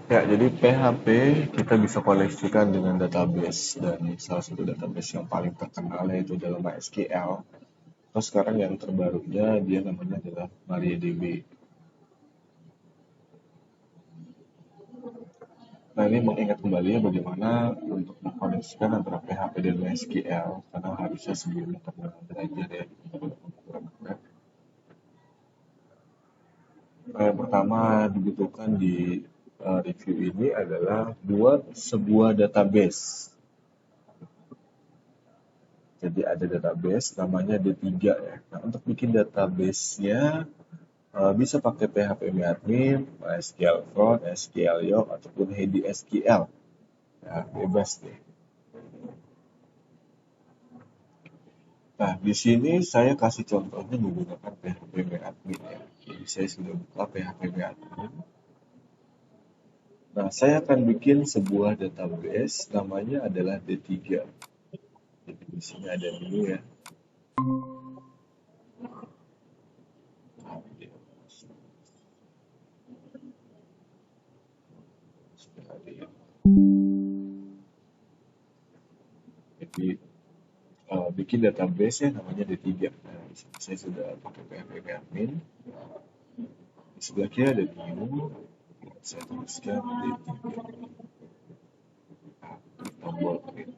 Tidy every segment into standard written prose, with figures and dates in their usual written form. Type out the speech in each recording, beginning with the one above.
Ya, jadi PHP kita bisa koneksikan dengan database dan salah satu database yang paling terkenal yaitu dalam MySQL. Terus sekarang yang terbarunya dia namanya adalah MariaDB. Nah, ini mengingat kembali ya bagaimana untuk mengkoneksikan antara PHP dan MySQL karena harusnya sebelumnya pernah belajar ya. Yang pertama dibutuhkan di review ini adalah buat sebuah database. Jadi ada database namanya D3 ya. Nah, untuk bikin database-nya bisa pakai PHP admin, MySQL Front, SQL Yoke, ataupun Heady SQL. Ya, bebas deh. Nah, di sini saya kasih contohnya menggunakan PHP admin ya. Jadi saya sudah buka PHP admin. Nah, saya akan bikin sebuah database namanya adalah D3. Jadi di sini ada dulu ya. Jadi bikin database ya namanya D3. Nah, di sini saya sudah pakai PHP admin. Di sebelah kiri ada new. Saya tuliskan D3. Klik tombol create.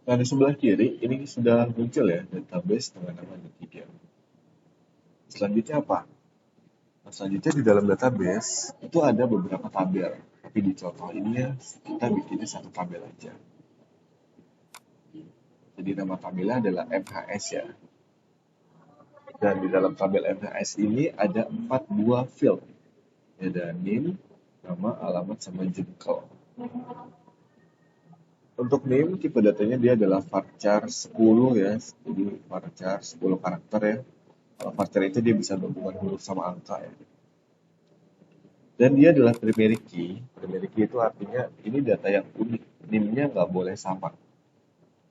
Nah, di sebelah kiri ini sudah muncul ya database dengan nama D3. Selanjutnya apa? Nah, selanjutnya di dalam database itu ada beberapa tabel. Tapi di contoh ini ya kita bikinnya satu tabel aja. Jadi nama tabelnya adalah MHS ya. Dan di dalam tabel MHS ini ada 4 buah field. Ada name, nama, alamat, sama jengkel. Untuk name, tipe datanya dia adalah varchar 10 ya. Jadi varchar 10 karakter ya. Kalau varchar itu dia bisa berhubungan huruf sama angka ya. Dan dia adalah primary key. Primary key itu artinya ini data yang unik. NIM-nya nggak boleh sama.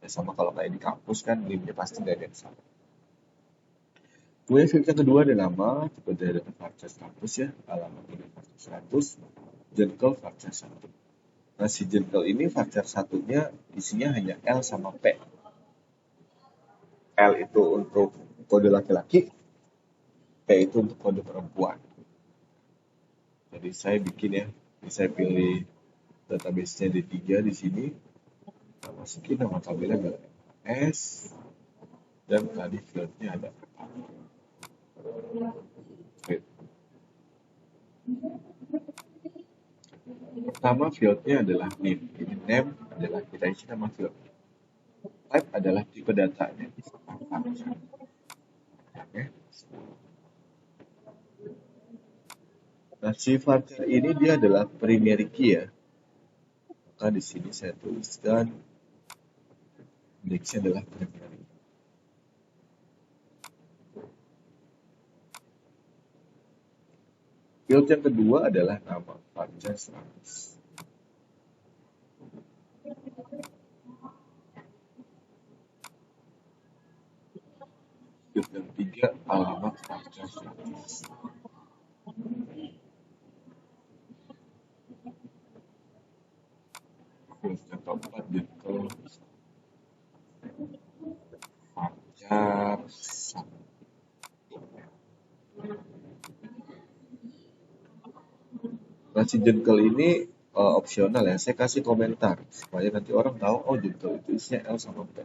Ya, sama kalau kayak di kampus kan NIM-nya pasti nggak ada yang sama. Kemudian field yang kedua ada nama, tipe data varchar 100 ya, alamat dari varchar 100, jengkel varchar 1. Nah, si jengkel ini varchar satunya isinya hanya L sama P. L itu untuk kode laki-laki, P itu untuk kode perempuan. Jadi saya bikin ya, saya pilih database-nya D3 di sini. Nah, masukin nama tabelnya adalah S dan tadi fieldnya ada field. Pertama fieldnya adalah name. Jadi name adalah kita isi nama field. Type adalah tipe datanya. Oke. Nah, si varchar ini dia adalah primary key ya. Maka di sini saya tuliskan indeksnya adalah primary. Field yang kedua adalah nama varchar 100. Field yang ketiga alamat varchar 100. Field yang keempat jengkel varchar 1. Nah, si jengkel ini opsional ya. Saya kasih komentar supaya nanti orang tahu oh jengkel itu isinya L sama P.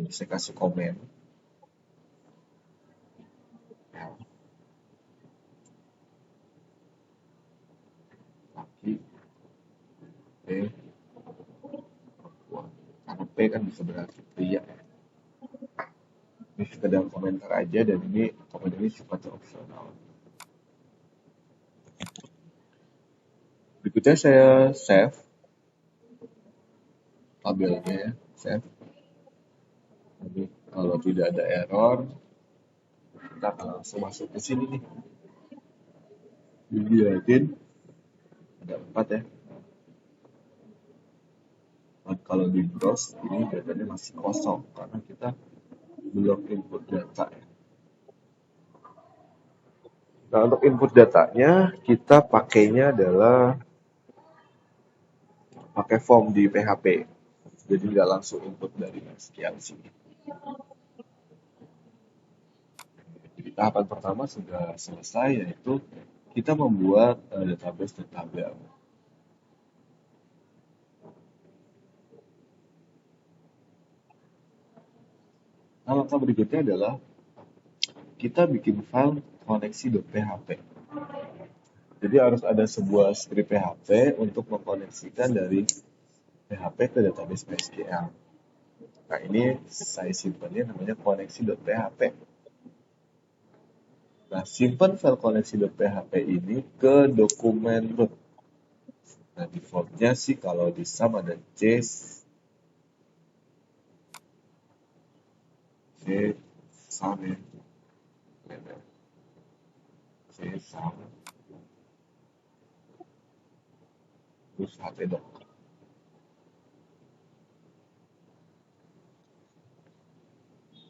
Jadi saya kasih komen. L, laki, P, perempuan. Karena P kan bisa berarti pria. Ini sekedar komentar aja dan ini komen ini sifatnya opsional. Berikutnya saya save tabelnya ya, save. Jadi kalau tidak ada error, kita akan langsung masuk ke sini nih. Dilihatin ada 4 ya. Nah, kalau di browse ini datanya masih kosong karena kita belum input data ya. Nah, untuk input datanya kita pakainya adalah pakai form di PHP. Jadi nggak langsung input dari SQL sini. Jadi tahapan pertama sudah selesai, yaitu kita membuat database dan tabel. Nah, langkah berikutnya adalah kita bikin file koneksi.php. Jadi harus ada sebuah script PHP untuk mengkoneksikan dari PHP ke database MySQL. Nah, ini saya simpannya namanya koneksi.php. Nah, simpan file koneksi.php ini ke dokumen root. Nah, defaultnya sih kalau di SAM ada C SAM ya. C SAM terus htdoc.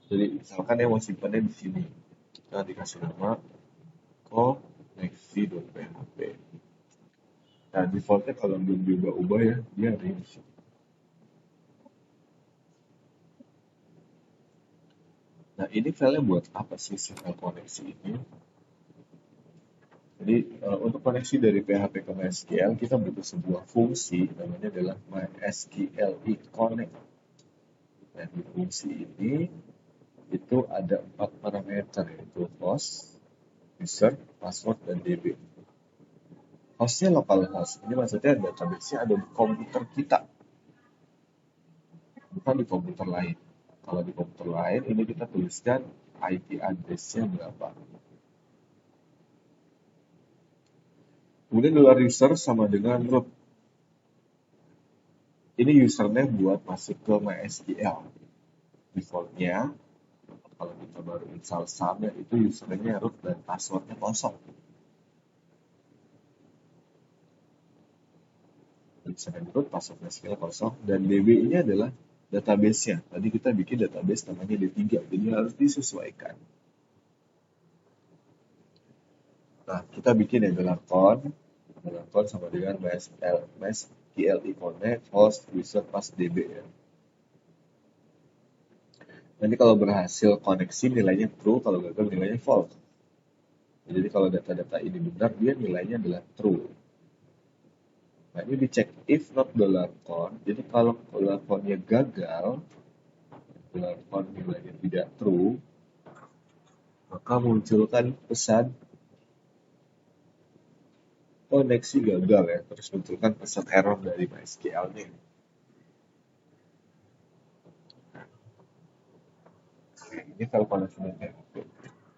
Jadi misalkan yang mau simpannya di sini, kita dikasih nama koneksi.php. Nah, defaultnya kalau belum diubah-ubah ya, dia ada di sini. Nah, ini filenya buat apa sih si file koneksi ini? Jadi, untuk koneksi dari PHP ke MySQL, kita butuh sebuah fungsi, namanya adalah MySQLi Connect. Nah, di fungsi ini, itu ada 4 parameter, yaitu host, user, password, dan DB. Hostnya localhost, ini maksudnya database-nya ada di komputer kita, bukan di komputer lain. Kalau di komputer lain, ini kita tuliskan IP address-nya berapa. Kemudian $user sama dengan root. Ini username buat masuk ke MySQL. Defaultnya, kalau kita baru install SAM, ya itu username-nya root dan passwordnya kosong. Username root, password MySQL kosong, dan DB ini adalah database-nya. Tadi kita bikin database namanya D3, jadi harus disesuaikan. Nah, kita bikin yang adalah con sama dengan MySQLi Connect, host, user, pass, DB ya. Nanti kalau berhasil koneksi nilainya true, kalau gagal nilainya false. Jadi kalau data-data ini benar, dia nilainya adalah true. Nah, ini dicek if not $con. Jadi kalau $connya gagal, $con nilainya tidak true, maka munculkan pesan koneksi gagal ya. Terus munculkan pesan error dari MySQL-nya. Ini file koneksinya.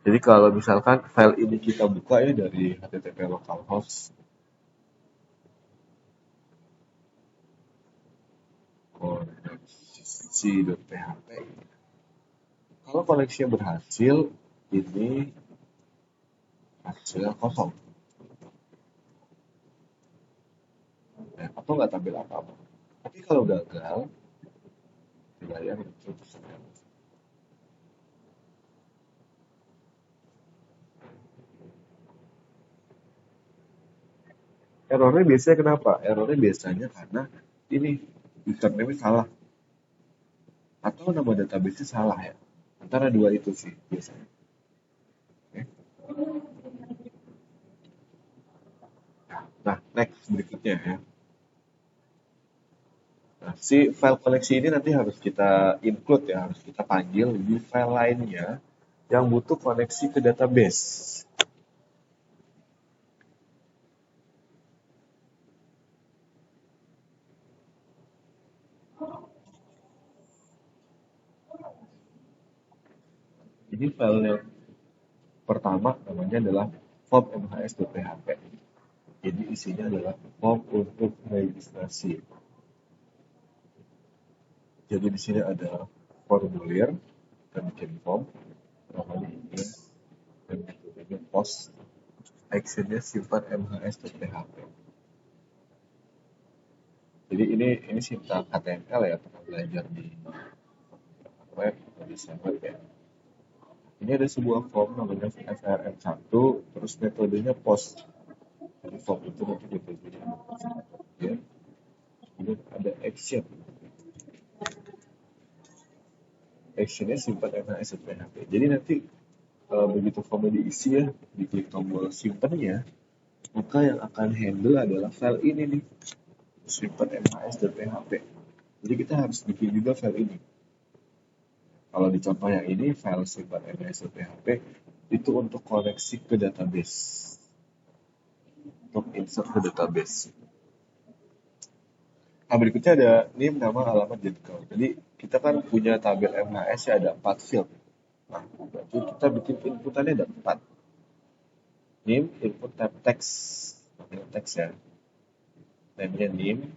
Jadi kalau misalkan file ini kita buka ya dari http localhost koneksi.php. Kalau koneksinya berhasil, ini hasilnya kosong. Ya, atau nggak tampil apa-apa. Tapi kalau gagal, di layar muncul pesan error. Errornya biasanya kenapa? Errornya biasanya karena ini username salah atau nama database salah ya. Antara dua itu sih biasanya. Oke. Nah, next berikutnya ya. Nah, si file koneksi ini nanti harus kita include ya, harus kita panggil di file lainnya yang butuh koneksi ke database. Ini file yang pertama namanya adalah form mhs.php. Jadi isinya adalah form untuk registrasi. Jadi di sini ada formulir, kita bikin form, namanya ini, dan metodenya post, actionnya simpan mhs.php. Jadi ini sintak HTML ya, pernah belajar di web atau di web ya. Ini ada sebuah form namanya frm1, Terus metodenya post. Jadi form itu nanti metodenya ya. Kemudian ada action. Actionnya simpan MHS PHP. Jadi nanti begitu formnya diisi ya, diklik tombol simpannya, maka yang akan handle adalah file ini nih, simpan MHS.php. Jadi kita harus bikin juga file ini. Kalau di contoh yang ini, file simpan MHS.php itu untuk koneksi ke database, untuk insert ke database. Nah, berikutnya ada name, nama, alamat, jadwal. Jadi kita kan punya tabel MHS ya, ada 4 field. Nah, berarti kita bikin inputannya ada 4. Name, input type text, namanya text ya. Namanya name,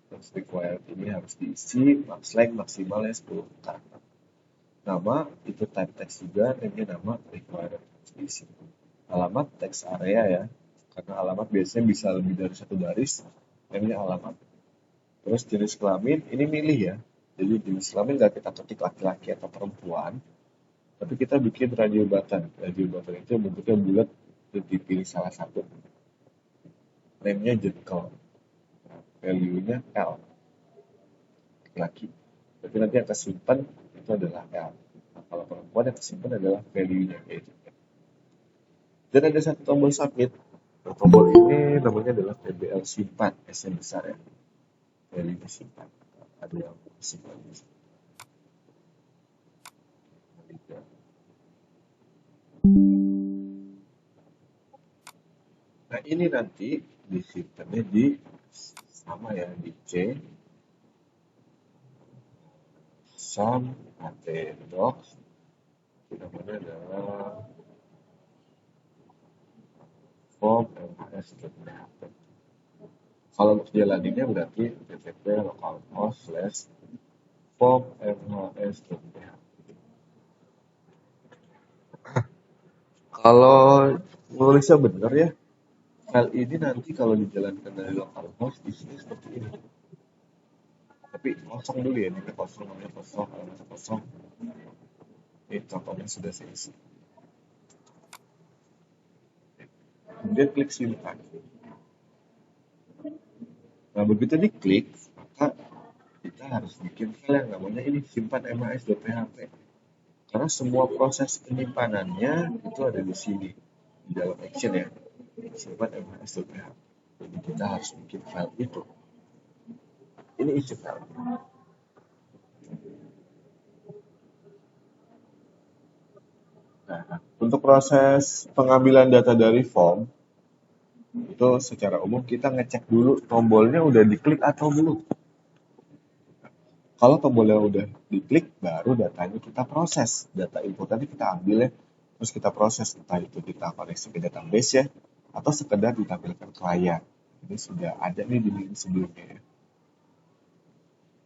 terus required ini harus diisi, max length maksimalnya 10 karakter. Nama, itu type text juga, namanya nama, required harus diisi. Alamat, text area ya, karena alamat biasanya bisa lebih dari 1 baris, namanya alamat. Terus jenis kelamin, ini milih ya. Jadi jenis kelamin nggak kita ketik laki-laki atau perempuan, tapi kita bikin radio button. Radio button itu bentuknya bulat, dan dipilih salah satu. Name-nya jadwal. Value-nya L. Laki. Berarti nanti yang kesimpan itu adalah L. Nah, kalau perempuan yang kesimpan adalah value-nya yaitu L. Dan ada satu tombol submit. Nah, tombol ini namanya adalah TBL simpan, S yang besar ya. Value-nya simpan. Ada yang simpan di sini. Nah, ini nanti disimpannya di sama ya, di C sum docs, itu namanya adalah form MHS.php. Kalau untuk jalaninnya berarti www localhost / form MHS.php. Kalau nulisnya benar ya, file ini nanti kalau dijalankan dari localhost isinya seperti ini. Tapi kosong dulu ya, ini kosong, namanya kosong, alamatnya kosong. Ini contohnya sudah saya isi. Kemudian klik simpan. Nah, begitu diklik, maka kita harus bikin file yang namanya ini simpan MHS.php. Karena semua proses penyimpanannya itu ada di sini, di dalam action ya, simpan MHS.php. Jadi kita harus bikin file itu. Ini isi file. Nah, untuk proses pengambilan data dari form, itu secara umum kita ngecek dulu tombolnya udah diklik atau belum. Kalau tombolnya udah diklik, baru datanya kita proses. Data input tadi kita ambil ya, terus kita proses. Entah itu kita koneksi ke database ya, atau sekedar ditampilkan ke layar. Ini sudah ada nih di link sebelumnya ya.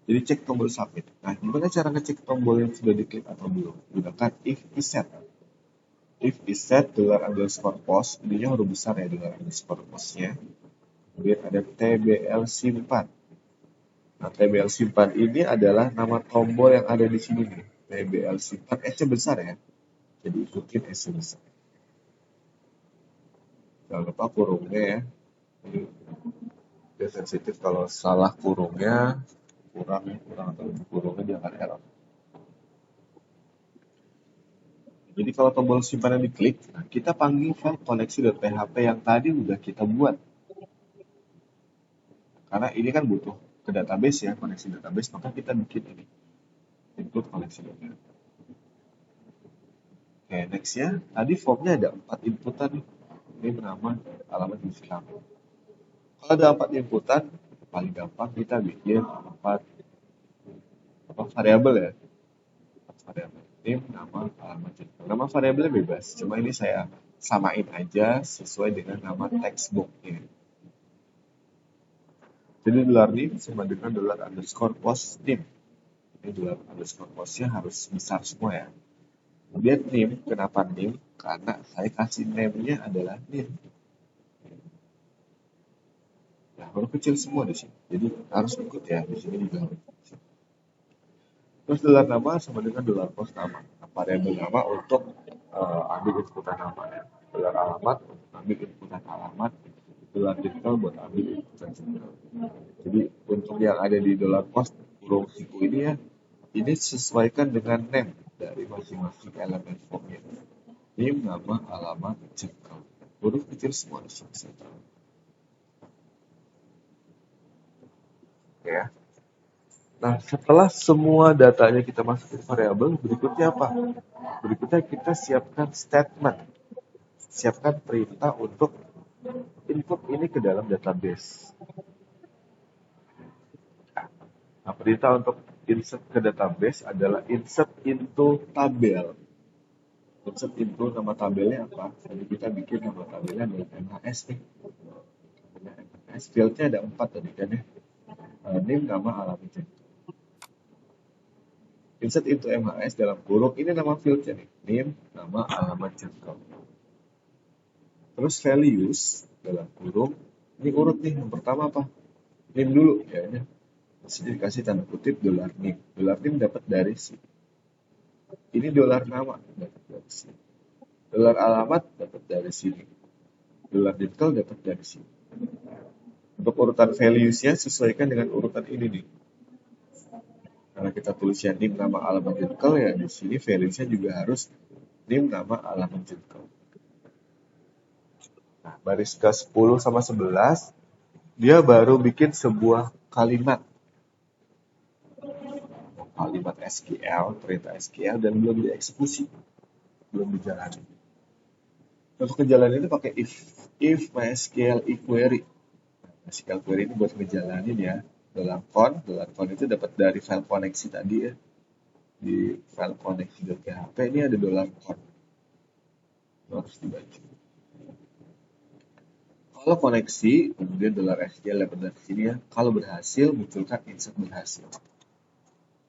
Jadi cek tombol submit. Nah, gimana cara ngecek tombol yang sudah diklik atau belum? Gunakan if is-set. If is-set $_post, ininya huruf besar ya, $_postnya. Kemudian ada tbl simpan. Nah, tbl simpan ini adalah nama tombol yang ada di sini nih. tbl simpan S-nya besar ya. Jadi ikutin S-nya besar. Jangan lupa kurungnya ya. Ini dia sensitif kalau salah kurungnya, kurang atau lebih kurungnya dia akan error. Jadi kalau tombol simpanan diklik, nah kita panggil file koneksi.php yang tadi udah kita buat. Karena ini kan butuh ke database ya, koneksi database, maka kita bikin ini. Input koneksi.php. Oke, next ya. Tadi formnya ada 4 inputan nih. Ini bernama alamat Islam. Kalau ada 4 inputan, paling gampang kita bikin 4 variabel ya. Variabel name, nama, alamat. Nama variabelnya bebas, cuma ini saya samain aja sesuai dengan nama textbooknya. Jadi $name sama dengan $_post name. Ini $_postnya harus besar semua ya. Kemudian name, kenapa name? Karena saya kasih name-nya adalah name. Nah, huruf kecil semua di sini. Jadi harus ikut ya, di sini juga huruf kecil. Terus $nama sama dengan $post nama. Nah, variabel nama untuk ambil inputan nama ya. $alamat untuk ambil inputan alamat, $digital buat ambil inputan jengkel. Jadi untuk yang ada di $cost kurung siku ini ya, ini sesuaikan dengan name dari masing-masing elemen formnya. Name, nama, alamat, jengkel. Huruf kecil semua di sini. Oke ya. Nah, setelah semua datanya kita masukin variabel, berikutnya apa? Berikutnya kita siapkan statement. Siapkan perintah untuk input ini ke dalam database. Nah, perintah untuk insert ke database adalah insert into tabel. Insert into nama tabelnya apa? Jadi kita bikin nama tabelnya adalah MHS nih. MHS, fieldnya ada 4 tadi kan ya. Name, nama, alamat. Insert into MHS dalam kurung, ini nama fieldnya nih. Name, nama, alamat, jengkel. Terus values dalam kurung, ini urut nih. Yang pertama apa? Name dulu ya. Jadi dikasih tanda kutip $name. $name dapat dari sini. Ini $nama dapat dari sini. $alamat dapat dari sini. $jengkel dapat dari sini. Untuk urutan values-nya sesuaikan dengan urutan ini nih. Karena kita tulisnya name, nama, alamat, jengkel ya di sini values-nya juga harus name, nama, alamat, jengkel. Nah, baris ke 10 sama 11 dia baru bikin sebuah kalimat SQL, perintah SQL dan belum dieksekusi, belum dijalani. Untuk kejalan itu pakai if MySQL query. MySQL query ini buat ngejalanin ya. Dalam con itu dapat dari file koneksi tadi ya. Di file koneksi.php ini ada $con. Harus dibaca. Kalau koneksi, kemudian $SQL dapat dari sini ya. Kalau berhasil, munculkan insert berhasil.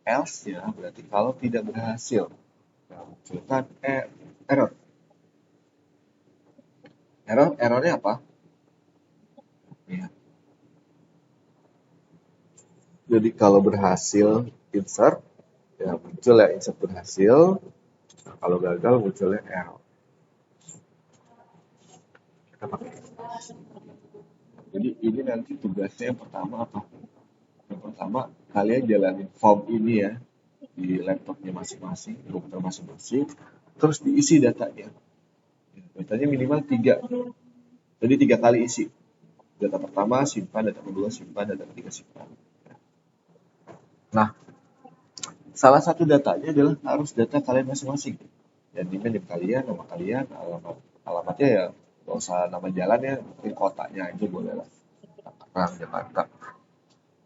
Else ya, berarti kalau tidak berhasil. Nah, munculkan error. Errornya apa? Ya. Jadi kalau berhasil insert, ya muncul ya insert berhasil. Nah, kalau gagal munculnya error. Kita pakai. Jadi ini nanti tugasnya yang pertama apa? Yang pertama kalian jalanin form ini ya di laptopnya masing-masing, komputer masing-masing, terus diisi datanya. Datanya minimal 3. Jadi 3 kali isi. Data pertama simpan, data kedua simpan, data ketiga simpan. Nah, salah satu datanya adalah harus data kalian masing-masing. Jadi name kalian, nama kalian, alamatnya ya nggak usah nama jalan ya, mungkin kotanya aja boleh lah. Tangerang, Jakarta.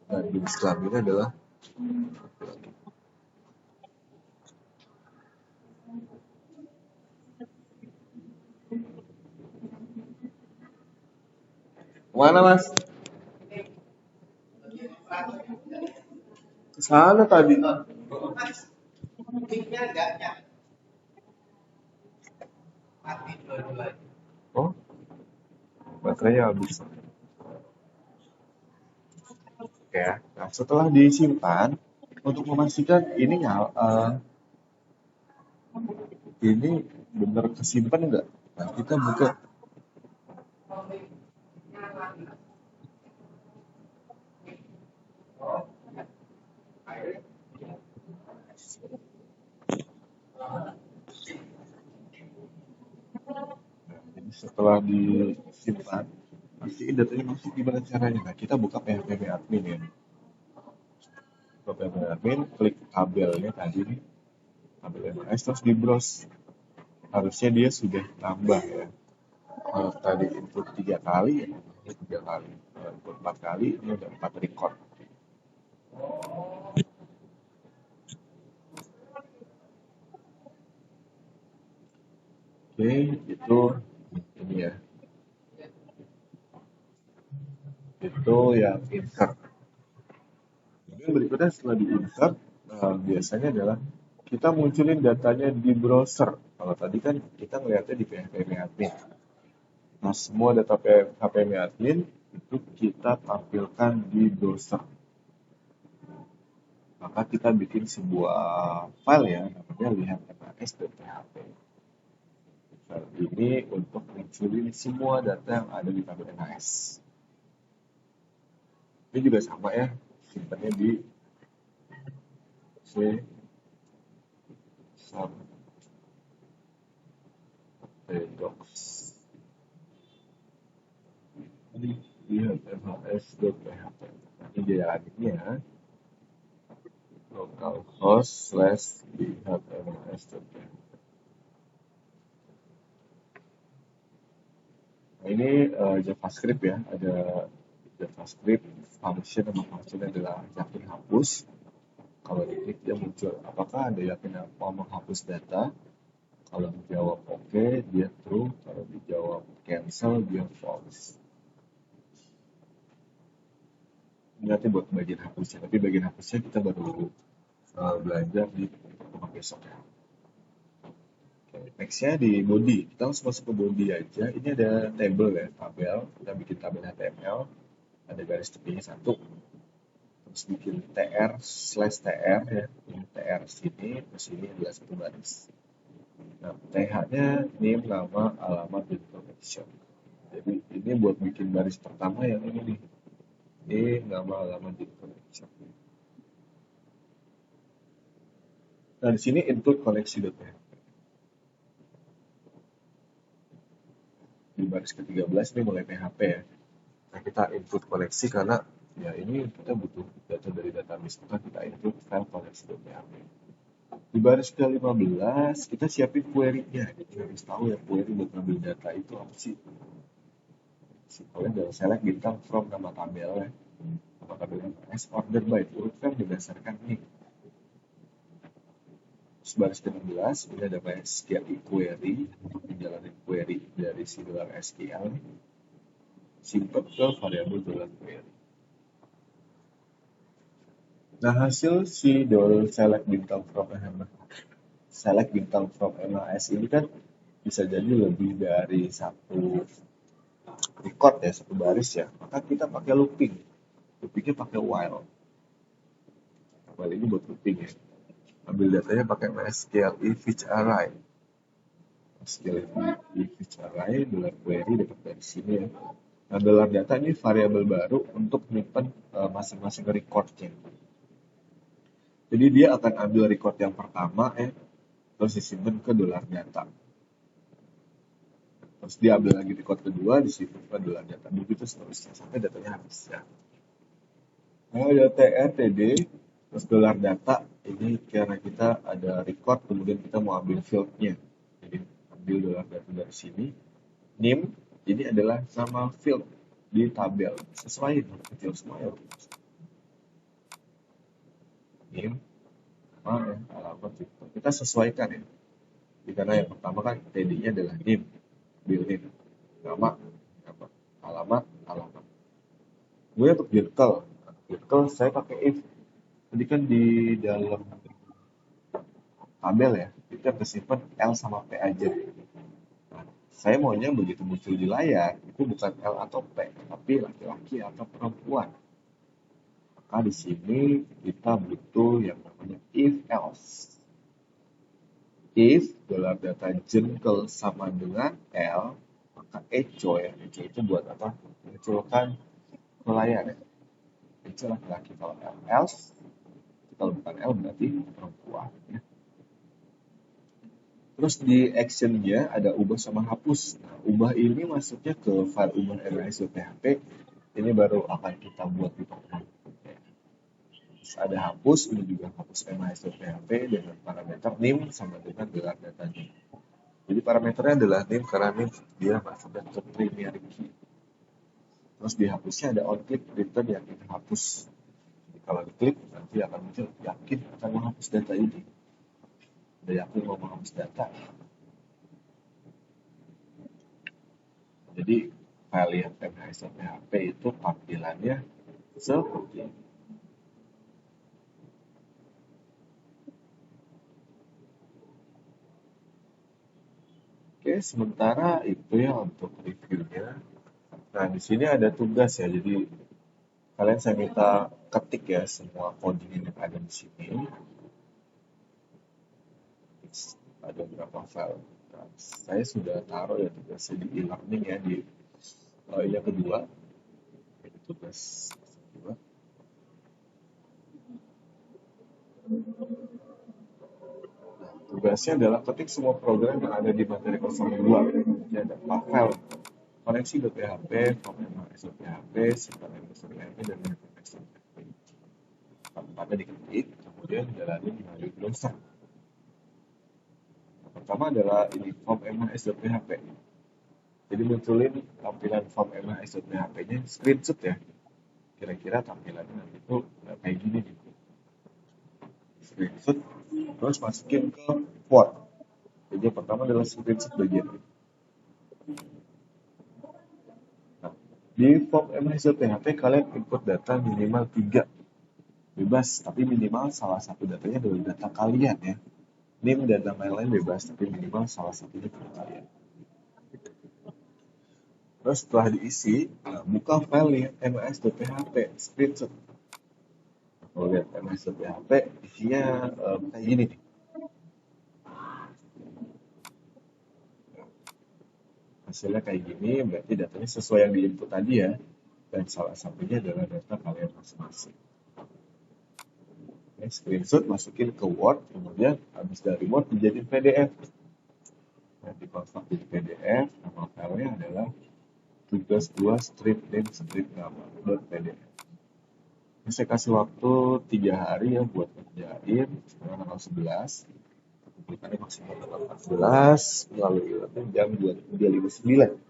Dan jenis kelaminnya adalah mana mas? Kesana tadi. Oh, baterainya habis. Oke ya. Nah, setelah disimpan, untuk memastikan ini ini benar kesimpan enggak? Nah, kita buka. Jadi setelah disimpan, pastiin datanya masuk gimana caranya. Nah, kita buka PHP admin ya. Buka PHP admin, klik tabelnya tadi nih. Tabel MAS, terus di browse. Harusnya dia sudah nambah ya. Kalau tadi input 3 kali ya, 3 kali. Kalau input 4 kali, ini udah 4 record. Oke, itu ini ya. Itu yang insert. Kemudian berikutnya setelah di insert, biasanya adalah kita munculin datanya di browser. Kalau tadi kan kita ngeliatnya di PHP admin. Nah, semua data PHP admin itu kita tampilkan di browser. Maka kita bikin sebuah file ya, namanya lihat.php. file ini untuk munculin semua data yang ada di tabel NAS. Ini juga sama ya, simpannya di C sub docs. Ini lihat mhs.php. Ini dia adminnya localhost/mhs.php. Nah, ini JavaScript ya, ada JavaScript function, nama function adalah yakin hapus. Kalau diklik dia muncul apakah ada yakin mau menghapus data. Kalau dijawab oke, dia true. Kalau dijawab cancel, dia false. Ini nanti buat bagian hapusnya, tapi bagian hapusnya kita baru belajar di pertemuan besok ya. Nextnya di body, kita langsung masuk ke body aja. Ini ada table ya, tabel. Kita bikin tabel HTML, ada garis tepinya satu. Terus bikin tr/tr ya, ini tr sini, terus ini adalah satu baris. Nah, th-nya name, nama, alamat, dan information. Jadi ini buat bikin baris pertama yang ini nih, name, nama, alamat, dan information. Nah, di sini include koneksi.php. Di baris ke-13 ini mulai PHP ya. Nah, kita input koneksi karena ya ini kita butuh data dari database kita input file koneksi.php. Di baris ke-15 kita siapin query-nya. Jadi harus tahu ya query buat ngambil data itu apa sih. Kalian dari select bintang from nama tabel ya. Nama tabel as order by urutkan berdasarkan ini. Terus baris ke-16 ini ada MySQL query untuk menjalani query dari si $SQL. Simpan ke variabel $query. Nah, hasil si select bintang from MAS ini kan bisa jadi lebih dari satu record ya, satu baris ya. Maka kita pakai looping. Loopingnya pakai while. While ini buat looping ya. Ambil datanya pakai MySQL if array. MySQL if array $query dapat dari sini ya. Nah, $data ini variabel baru untuk menyimpan masing-masing recordnya. Jadi dia akan ambil record yang pertama terus disimpan ke $data. Terus dia ambil lagi record kedua, disimpan ke $data. Begitu seterusnya sampai datanya habis ya. Nah, ada tr/td terus $data ini karena kita ada record kemudian kita mau ambil field-nya. Jadi ambil $data dari sini. Name ini adalah nama field di tabel. Sesuai kecil semua ya. Name, nama, alamat gitu. Kita sesuaikan ya. Karena yang pertama kan td-nya adalah name, bill name, nama, alamat. Kemudian untuk vehicle saya pakai if. Tadi kan di dalam tabel ya, itu yang tersimpan L sama P aja. Nah, saya maunya begitu muncul di layar, itu bukan L atau P, tapi laki-laki atau perempuan. Maka di sini kita butuh yang namanya if else. If $data jengkel sama dengan L, maka echo ya. Echo itu buat apa? Munculkan ke layar ya. Echo laki-laki. Kalau L else, kalau bukan L berarti perempuan ya. Terus di action-nya ada ubah sama hapus. Nah, ubah ini masuknya ke file ubah MIS.php. Ini baru akan kita buat di pertemuan. Terus ada hapus, ini juga hapus MIS.php dengan parameter name sama dengan gelar datanya. Jadi parameternya adalah name karena name dia masuknya ke primary key. Terus di hapusnya ada onClick return yang kita hapus. Jadi kalau diklik nanti akan muncul yakin akan menghapus data ini. Udah yakin mau menghapus data. Jadi file yang MIS.php itu tampilannya seperti ini. Oke, sementara itu ya untuk reviewnya. Nah, di sini ada tugas ya. Jadi kalian saya minta ketik ya semua coding yang ada di sini. Ada berapa file? Nah, saya sudah taruh ya tugasnya di e-learning ya di yang kedua, ini tugas kedua. Tugasnya adalah ketik semua program yang ada di materi 02. Jadi ada 4 file, koneksi.php, form.php, sifat.php, dan network.php. Tempatnya diketik, kemudian jalani melalui browser. Pertama adalah ini form mhs.php. Jadi munculin tampilan form mhs.php-nya screenshot ya. Kira-kira tampilannya nanti itu kayak gini nih. Screenshot, terus masukin ke Word. Jadi yang pertama adalah screenshot bagian ini. Nah, di form mhs.php kalian input data minimal 3. Bebas, tapi minimal salah satu datanya adalah data kalian ya. NIM dan nama lain bebas, tapi minimal salah satunya data kalian. Terus setelah diisi, buka file nih ms.php screenshot. Kalau lihat ms.php isinya kayak gini nih. Hasilnya kayak gini, berarti datanya sesuai yang diinput tadi ya. Dan salah satunya adalah data kalian masing-masing. Screenshot masukin ke Word, kemudian habis dari Word dijadiin PDF. Nah, dikonvert jadi PDF, nama filenya adalah tugas 2 strip name strip nama.pdf. Ini saya kasih waktu 3 hari ya buat ngerjain. Sekarang tanggal 11. Publikannya maksimal tanggal 14 melalui jam 2:59.